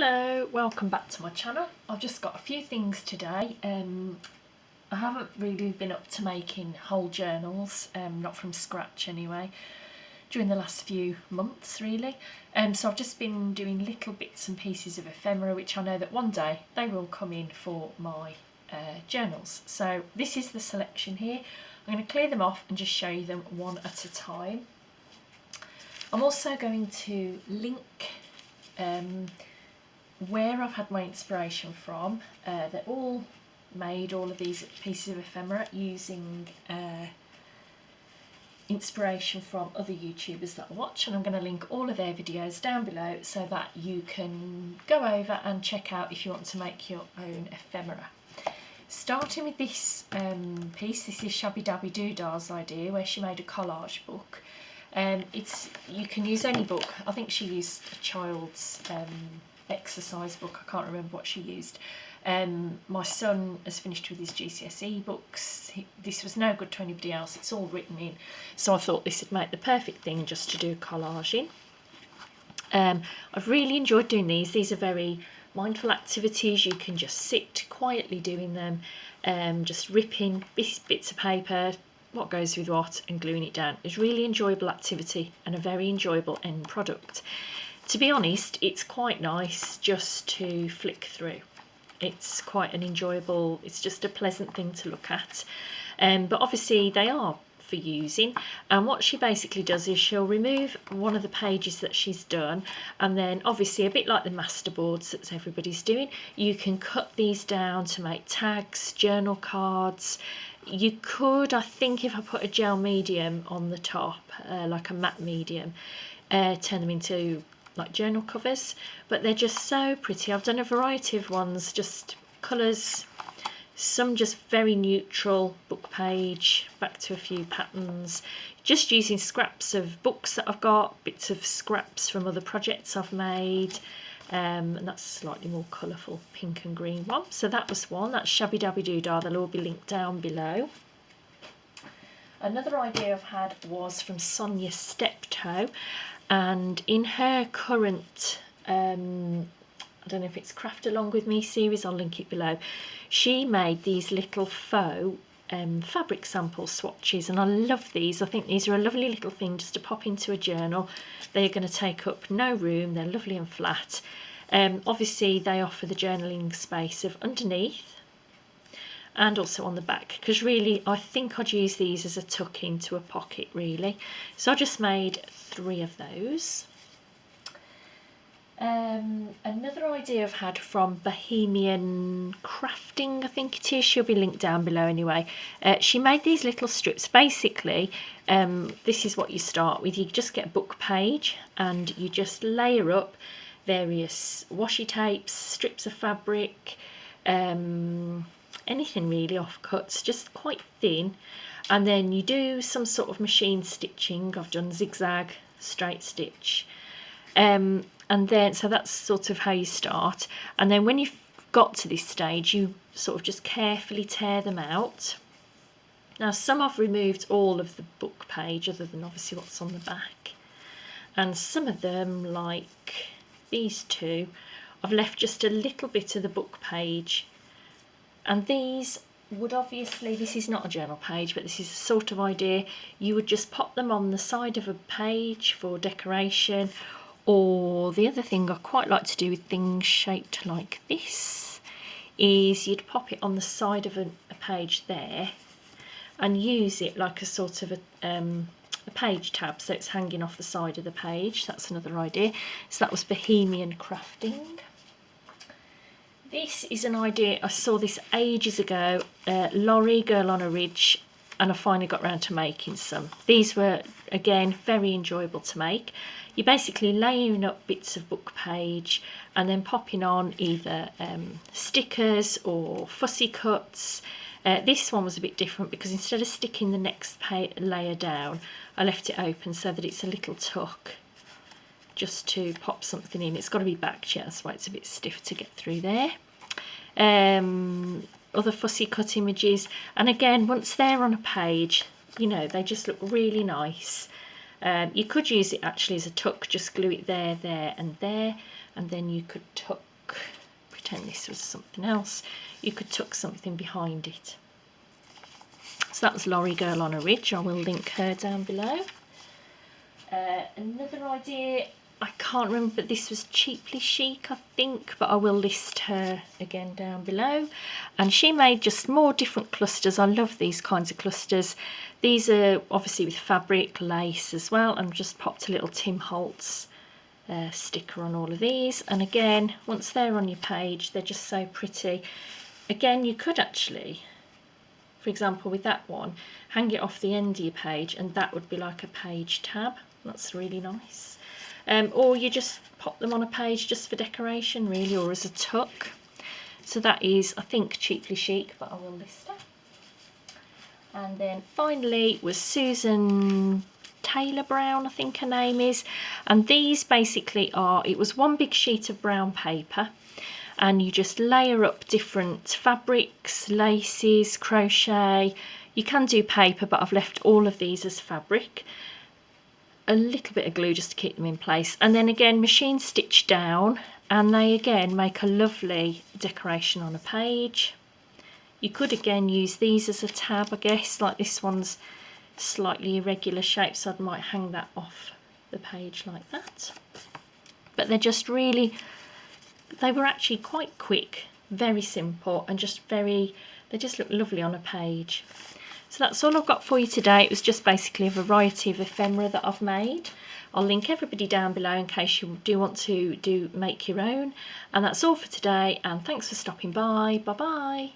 Hello, welcome back to my channel. I've just got a few things today. I haven't really been up to making whole journals, not from scratch anyway, during the last few months really. So I've just been doing little bits and pieces of ephemera, which I know that one day they will come in for my journals. So this is the selection here. I'm going to clear them off and just show you them one at a time. I'm also going to link where I've had my inspiration from. They're all made, all of these pieces of ephemera, using inspiration from other YouTubers that I watch, and I'm going to link all of their videos down below so that you can go over and check out if you want to make your own ephemera. Starting with this piece, this is Shabby Dabby Doodah's idea, where she made a collage book. You can use any book. I think she used a child's exercise book. I can't remember what she used. My son has finished with his GCSE books. This was no good to anybody else. It's all written in, so I thought this would make the perfect thing just to do collage in. I've really enjoyed doing these. These are very mindful activities. You can just sit quietly doing them, just ripping bits of paper, what goes with what, and gluing it down. It's a really enjoyable activity and a very enjoyable end product. To be honest, it's quite nice just to flick through. It's quite an enjoyable, it's just a pleasant thing to look at. But obviously they are for using, and what she basically does is she'll remove one of the pages that she's done, and then obviously, a bit like the master boards that everybody's doing, you can cut these down to make tags, journal cards. You could, I think, if I put a gel medium on the top, like a matte medium, turn them into like journal covers, but they're just so pretty. I've done a variety of ones, just colours, some just very neutral, book page, back to a few patterns, just using scraps of books that I've got, bits of scraps from other projects I've made, and that's slightly more colourful pink and green one. So that was one. That's Shabby Dabby Doodah. They'll all be linked down below. Another idea I've had was from Sonia Steptoe, and in her current I don't know if it's Craft Along With Me series, I'll link it below, she made these little faux fabric sample swatches, and I love these. I think these are a lovely little thing just to pop into a journal. They're going to take up no room, they're lovely and flat. Obviously they offer the journaling space of underneath and also on the back, because really I think I'd use these as a tuck into a pocket really. So I just made 3 of those. Another idea I've had from Bohemian Crafting, I think it is, she'll be linked down below anyway. She made these little strips. Basically, this is what you start with. You just get a book page and you just layer up various washi tapes, strips of fabric, anything really, offcuts, just quite thin, and then you do some sort of machine stitching. I've done zigzag, straight stitch, and then so that's sort of how you start. And then when you've got to this stage, you sort of just carefully tear them out. Now some I've removed all of the book page, other than obviously what's on the back, and some of them, like these 2, I've left just a little bit of the book page. And these would obviously, this is not a journal page, but this is a sort of idea. You would just pop them on the side of a page for decoration, or the other thing I quite like to do with things shaped like this is you'd pop it on the side of a page there and use it like a sort of a page tab, so it's hanging off the side of the page. That's another idea. So that was Bohemian Crafting. This is an idea, I saw this ages ago, Laurie, Girl on a Ridge, and I finally got around to making some. These were, again, very enjoyable to make. You're basically layering up bits of book page and then popping on either stickers or fussy cuts. This one was a bit different because instead of sticking the next layer down, I left it open so that it's a little tuck, just to pop something in. It's got to be backed yet, that's why it's a bit stiff to get through there. Other fussy cut images, and again, once they're on a page, you know, they just look really nice. You could use it actually as a tuck, just glue it there, there and there, and then you could tuck pretend this was something else, you could tuck something behind it. So that was Lorry Girl on a Ridge. I will link her down below. Another idea, I can't remember, but this was Cheaply Chic, I think, but I will list her again down below. And she made just more different clusters. I love these kinds of clusters. These are obviously with fabric, lace as well, and just popped a little Tim Holtz sticker on all of these. And again, once they're on your page, they're just so pretty. Again, you could actually, for example, with that one, hang it off the end of your page, and that would be like a page tab. That's really nice. Or you just pop them on a page just for decoration, really, or as a tuck. So that is, I think, Cheaply Chic, but I will list her. And then finally was Susan Taylor Brown, I think her name is. And these basically are, it was one big sheet of brown paper, and you just layer up different fabrics, laces, crochet. You can do paper, but I've left all of these as fabric. A little bit of glue just to keep them in place, and then again machine stitched down, and they again make a lovely decoration on a page. You could again use these as a tab, I guess, like this one's slightly irregular shape, so I might hang that off the page like that. But they're just really, they were actually quite quick, very simple, and just very, they just look lovely on a page. So that's all I've got for you today. It was just basically a variety of ephemera that I've made. I'll link everybody down below in case you do want to make your own. And that's all for today, and thanks for stopping by. Bye bye.